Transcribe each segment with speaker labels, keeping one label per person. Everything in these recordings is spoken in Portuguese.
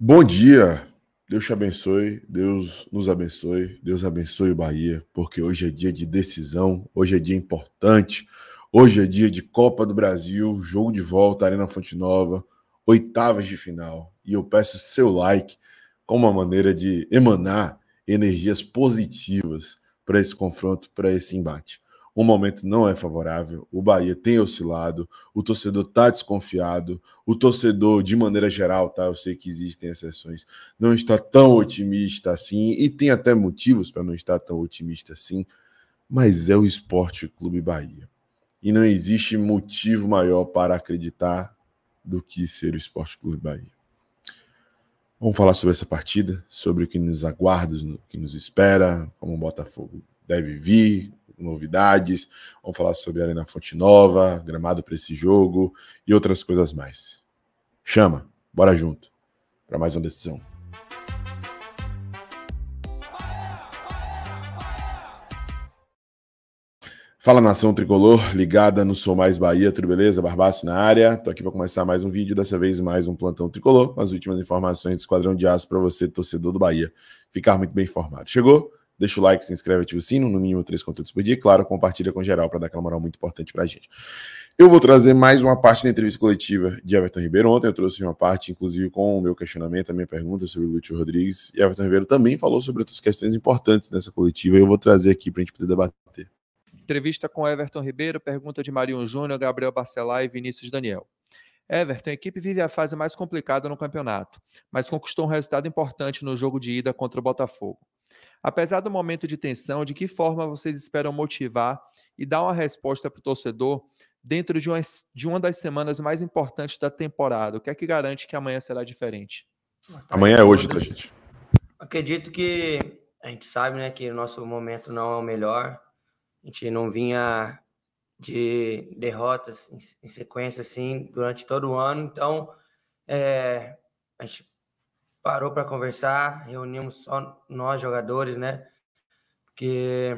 Speaker 1: Bom dia, Deus te abençoe, Deus nos abençoe, Deus abençoe o Bahia, porque hoje é dia de decisão, hoje é dia importante, hoje é dia de Copa do Brasil, jogo de volta, Arena Fonte Nova, oitavas de final. E eu peço seu like como uma maneira de emanar energias positivas para esse confronto, para esse embate. O momento não é favorável, o Bahia tem oscilado, o torcedor está desconfiado, o torcedor, de maneira geral, tá? Eu sei que existem exceções, não está tão otimista assim, e tem até motivos para não estar tão otimista assim, mas é o Sport Clube Bahia. E não existe motivo maior para acreditar do que ser o Sport Clube Bahia. Vamos falar sobre essa partida, sobre o que nos aguarda, o que nos espera, como o Botafogo deve vir, novidades. Vamos falar sobre a Arena Fonte Nova, gramado para esse jogo e outras coisas mais. Chama, bora junto para mais uma decisão. Fala, nação tricolor, ligada no Sou Mais Bahia, tudo beleza? Barbaço na área. Tô aqui para começar mais um vídeo, dessa vez mais um plantão tricolor, com as últimas informações do Esquadrão de Aço para você, torcedor do Bahia, ficar muito bem informado. Chegou? Deixa o like, se inscreve, ativa o sino, no mínimo 3 conteúdos por dia. E, claro, compartilha com geral para dar aquela moral muito importante pra gente. Eu vou trazer mais uma parte da entrevista coletiva de Everton Ribeiro. Ontem eu trouxe uma parte, inclusive, com o meu questionamento, a minha pergunta sobre o Lúcio Rodrigues. E Everton Ribeiro também falou sobre outras questões importantes nessa coletiva. E eu vou trazer aqui para a gente poder debater.
Speaker 2: Entrevista com Everton Ribeiro, pergunta de Marinho Júnior, Gabriel Barcelar e Vinícius Daniel. Everton, a equipe vive a fase mais complicada no campeonato, mas conquistou um resultado importante no jogo de ida contra o Botafogo. Apesar do momento de tensão, de que forma vocês esperam motivar e dar uma resposta para o torcedor dentro de uma das semanas mais importantes da temporada? O que é que garante que amanhã será diferente?
Speaker 1: Amanhã é hoje, tá, gente?
Speaker 3: Acredito que a gente sabe, né, que o nosso momento não é o melhor. A gente não vinha de derrotas em sequência assim durante todo o ano. Então, a gente parou para conversar, reunimos só nós jogadores, né? Porque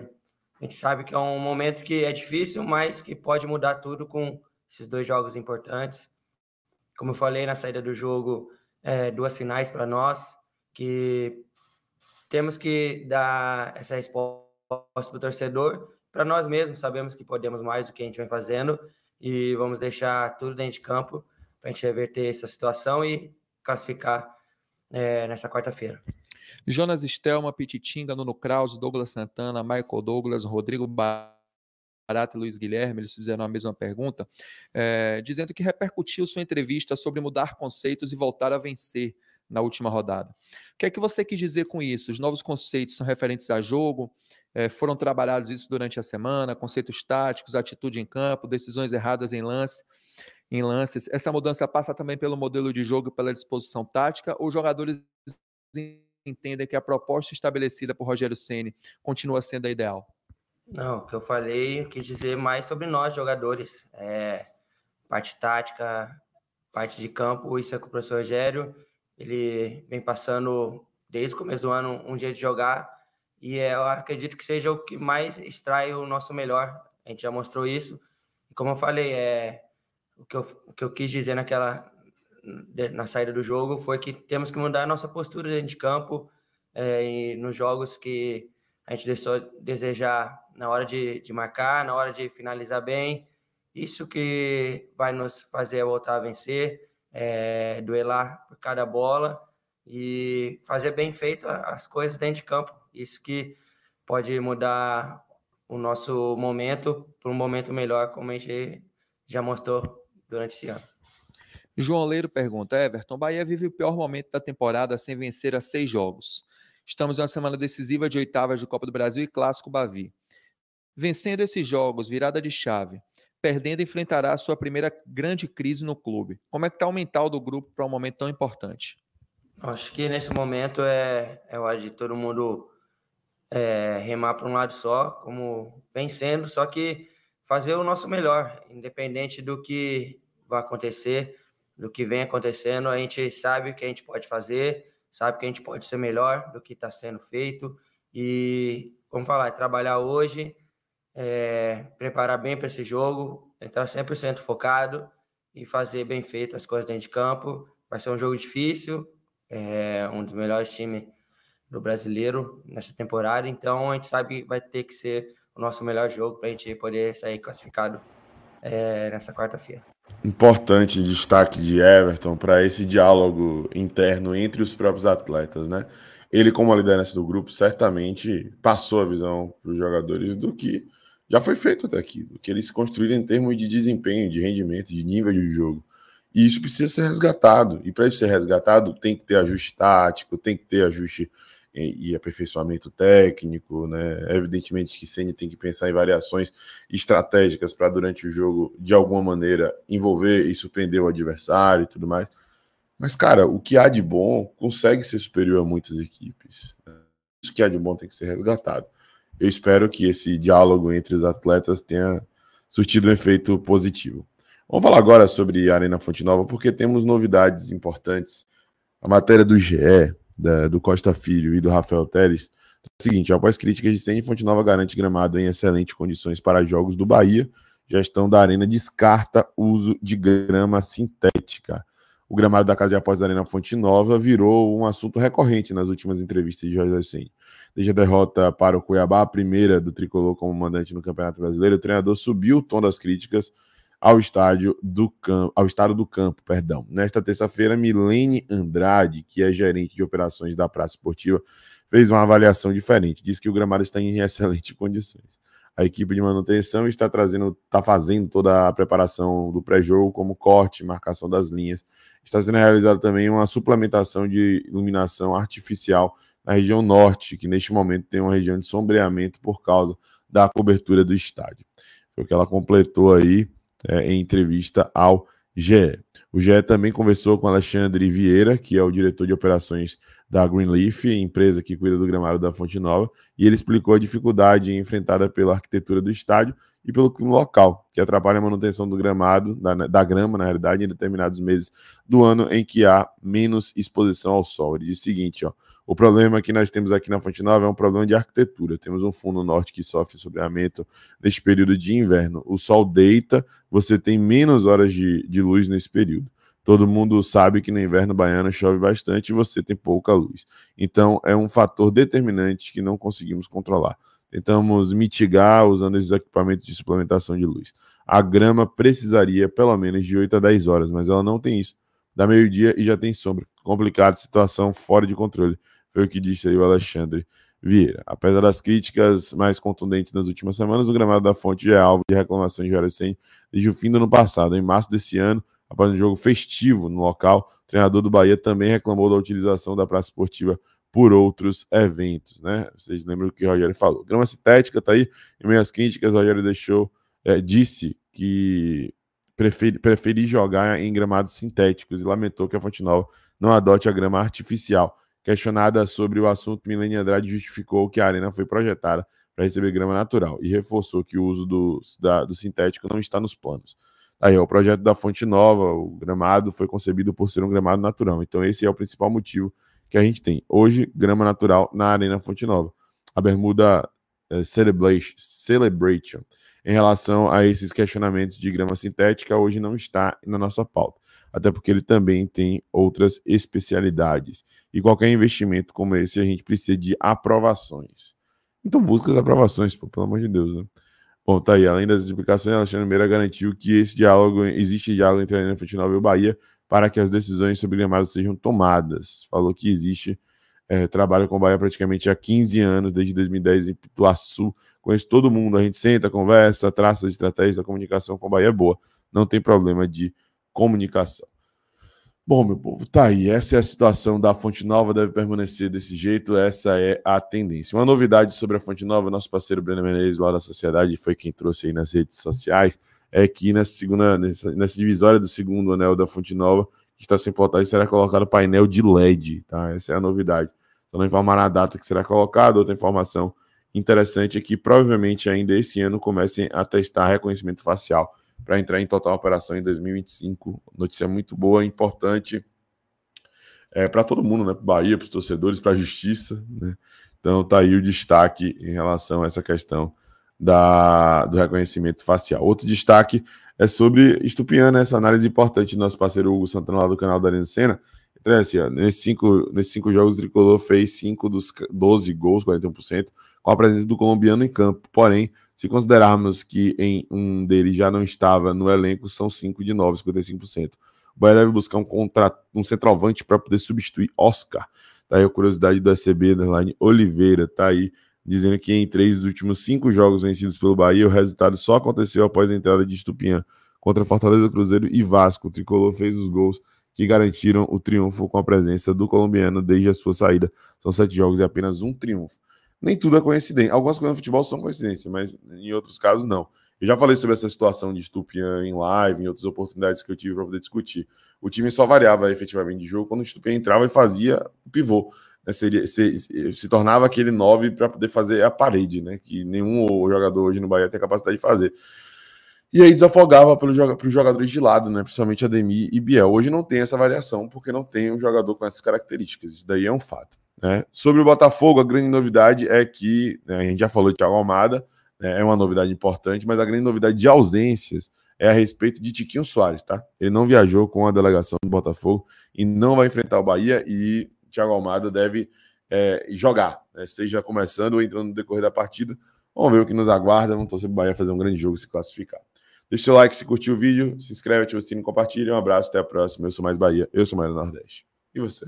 Speaker 3: a gente sabe que é um momento que é difícil, mas que pode mudar tudo com esses dois jogos importantes. Como eu falei na saída do jogo, duas finais para nós, que temos que dar essa resposta para o torcedor, para nós mesmos. Sabemos que podemos mais do que a gente vem fazendo e vamos deixar tudo dentro de campo para a gente reverter essa situação e classificar nessa quarta-feira.
Speaker 2: Jonas Stelma, Pititinga, Nuno Krause, Douglas Santana, Michael Douglas, Rodrigo Barata e Luiz Guilherme, eles fizeram a mesma pergunta, dizendo que repercutiu sua entrevista sobre mudar conceitos e voltar a vencer na última rodada. O que é que você quis dizer com isso? Os novos conceitos são referentes a jogo, foram trabalhados isso durante a semana, conceitos táticos, atitude em campo, decisões erradas em lances. Essa mudança passa também pelo modelo de jogo e pela disposição tática, ou os jogadores entendem que a proposta estabelecida por Rogério Ceni continua sendo a ideal?
Speaker 3: Não, o que eu falei, eu quis dizer mais sobre nós, jogadores. Parte tática, parte de campo, isso é com o professor Rogério. Ele vem passando, desde o começo do ano, um jeito de jogar, e eu acredito que seja o que mais extrai o nosso melhor. A gente já mostrou isso. E como eu falei, o que eu quis dizer na saída do jogo foi que temos que mudar a nossa postura dentro de campo, e nos jogos que a gente deixou desejar na hora de marcar, na hora de finalizar bem. Isso que vai nos fazer voltar a vencer, duelar por cada bola e fazer bem feito as coisas dentro de campo. Isso que pode mudar o nosso momento para um momento melhor, como a gente já mostrou durante esse ano.
Speaker 2: João Leiro pergunta, Everton, Bahia vive o pior momento da temporada sem vencer a 6 jogos. Estamos em uma semana decisiva de oitavas de Copa do Brasil e Clássico Bavi. Vencendo esses jogos, virada de chave, perdendo, enfrentará a sua primeira grande crise no clube. Como é que está o mental do grupo para um momento tão importante?
Speaker 3: Acho que nesse momento é hora de todo mundo remar para um lado só, como vencendo, só que fazer o nosso melhor, independente do que vai acontecer, do que vem acontecendo. A gente sabe o que a gente pode fazer, sabe que a gente pode ser melhor do que está sendo feito e, vamos falar, trabalhar hoje, preparar bem para esse jogo, entrar 100% focado e fazer bem feito as coisas dentro de campo. Vai ser um jogo difícil, é um dos melhores times do brasileiro nessa temporada, então a gente sabe que vai ter que ser o nosso melhor jogo para a gente poder sair classificado nessa quarta-feira.
Speaker 1: Importante destaque de Everton para esse diálogo interno entre os próprios atletas, né? Ele, como a liderança do grupo, certamente passou a visão para os jogadores do que já foi feito até aqui, do que eles construíram em termos de desempenho, de rendimento, de nível de jogo. E isso precisa ser resgatado. E para isso ser resgatado, tem que ter ajuste tático, tem que ter ajuste e aperfeiçoamento técnico, né? Evidentemente que Ceni tem que pensar em variações estratégicas para durante o jogo, de alguma maneira, envolver e surpreender o adversário e tudo mais. Mas, cara, o que há de bom consegue ser superior a muitas equipes. Isso que há de bom tem que ser resgatado. Eu espero que esse diálogo entre os atletas tenha surtido um efeito positivo. Vamos falar agora sobre a Arena Fonte Nova, porque temos novidades importantes. A matéria do GE, do Costa Filho e do Rafael Teles, é o seguinte: após críticas de Ceni, Fonte Nova garante gramado em excelentes condições para jogos do Bahia. Gestão da Arena descarta uso de grama sintética. O gramado da casa de apostas da Arena Fonte Nova virou um assunto recorrente nas últimas entrevistas de Jorge Ceni. Desde a derrota para o Cuiabá, a primeira do Tricolor como mandante no Campeonato Brasileiro, o treinador subiu o tom das críticas ao estado do campo. Nesta terça-feira, Milene Andrade, que é gerente de operações da Praça Esportiva, fez uma avaliação diferente. Diz que o gramado está em excelentes condições. A equipe de manutenção está fazendo toda a preparação do pré-jogo, como corte, marcação das linhas. Está sendo realizada também uma suplementação de iluminação artificial na região norte, que neste momento tem uma região de sombreamento por causa da cobertura do estádio. Foi o que ela completou aí em entrevista ao GE. O GE também conversou com Alexandre Vieira, que é o diretor de operações da Greenleaf, empresa que cuida do gramado da Fonte Nova, e ele explicou a dificuldade enfrentada pela arquitetura do estádio e pelo clima local, que atrapalha a manutenção do gramado, da grama, na realidade, em determinados meses do ano em que há menos exposição ao sol. Ele diz o seguinte, o problema que nós temos aqui na Fonte Nova é um problema de arquitetura. Temos um fundo norte que sofre sombreamento neste período de inverno. O sol deita, você tem menos horas de luz nesse período. Todo mundo sabe que no inverno baiano chove bastante e você tem pouca luz. Então, é um fator determinante que não conseguimos controlar. Tentamos mitigar usando esses equipamentos de suplementação de luz. A grama precisaria pelo menos de 8 a 10 horas, mas ela não tem isso. Dá meio-dia e já tem sombra. Complicado, situação fora de controle. Foi o que disse aí o Alexandre Vieira. Apesar das críticas mais contundentes nas últimas semanas, o gramado da Fonte já é alvo de reclamações de Jorge Ceni desde o fim do ano passado. Em março desse ano, após um jogo festivo no local, o treinador do Bahia também reclamou da utilização da Praça Esportiva por outros eventos, né? Vocês lembram o que o Rogério falou. Grama sintética tá aí, em meio às críticas, o Rogério disse que preferi jogar em gramados sintéticos e lamentou que a Fonte Nova não adote a grama artificial. Questionada sobre o assunto, Milene Andrade justificou que a arena foi projetada para receber grama natural e reforçou que o uso do sintético não está nos planos. Aí, o projeto da Fonte Nova, o gramado, foi concebido por ser um gramado natural. Então, esse é o principal motivo que a gente tem. Hoje, grama natural na Arena Fonte Nova. A bermuda Celebration, em relação a esses questionamentos de grama sintética, hoje não está na nossa pauta. Até porque ele também tem outras especialidades. E qualquer investimento como esse, a gente precisa de aprovações. Então, busca as aprovações, pelo amor de Deus, né? Bom, tá aí. Além das explicações, Alexandre Meira garantiu que existe diálogo entre a Arena Fonte Nova e o Bahia para que as decisões sobre gramados sejam tomadas. Falou que existe trabalho com o Bahia praticamente há 15 anos, desde 2010 em Pituaçu. Conheço todo mundo, a gente senta, conversa, traça as estratégias, a comunicação com o Bahia é boa. Não tem problema de comunicação. Bom, meu povo, tá aí. Essa é a situação da Fonte Nova, deve permanecer desse jeito, essa é a tendência. Uma novidade sobre a Fonte Nova, nosso parceiro Breno Menezes, lá da Sociedade, foi quem trouxe aí nas redes sociais, é que nessa divisória do segundo anel da Fonte Nova, que está sem plotagem, será colocado painel de LED, tá? Essa é a novidade. Só não informaram a data que será colocado. Outra informação interessante é que provavelmente ainda esse ano comecem a testar reconhecimento facial para entrar em total operação em 2025. Notícia muito boa, importante para todo mundo, né? Para o Bahia, para os torcedores, para a justiça, né? Então tá aí o destaque em relação a essa questão do reconhecimento facial. Outro destaque é sobre Estupiana, essa análise importante do nosso parceiro Hugo Santana lá do canal da Arena Sena. assim, ó, nesses cinco jogos, o Tricolor fez 5 dos 12 gols, 41%, com a presença do colombiano em campo. Porém, se considerarmos que em um deles já não estava no elenco, são 5 de 9, 55%. O Bahia deve buscar um centroavante para poder substituir Oscar. Tá aí a curiosidade do SCB, Oliveira, tá aí, dizendo que em 3 dos últimos 5 jogos vencidos pelo Bahia, o resultado só aconteceu após a entrada de Estupiñán contra Fortaleza, Cruzeiro e Vasco. O Tricolor fez os gols que garantiram o triunfo com a presença do colombiano desde a sua saída. São 7 jogos e apenas um triunfo. Nem tudo é coincidência. Algumas coisas no futebol são coincidência, mas em outros casos não. Eu já falei sobre essa situação de Estupiñán em live, em outras oportunidades que eu tive para poder discutir. O time só variava efetivamente de jogo quando o Estupiñán entrava e fazia o pivô. Se tornava aquele 9 para poder fazer a parede, né? Que nenhum jogador hoje no Bahia tem capacidade de fazer. E aí desafogava para os jogadores de lado, né? Principalmente Ademir e Biel. Hoje não tem essa variação, porque não tem um jogador com essas características. Isso daí é um fato. Né? Sobre o Botafogo, a grande novidade é que, né, a gente já falou de Thiago Almada, né, é uma novidade importante, mas a grande novidade de ausências é a respeito de Tiquinho Soares, tá? Ele não viajou com a delegação do Botafogo e não vai enfrentar o Bahia, e Thiago Almada deve jogar, né? Seja começando ou entrando no decorrer da partida. Vamos ver o que nos aguarda. Vamos torcer para o Bahia fazer um grande jogo e se classificar. Deixa o seu like se curtiu o vídeo, se inscreve, ativa o sininho, compartilha. Um abraço, até a próxima. Eu sou Mais Bahia, eu sou Mais Nordeste. E você?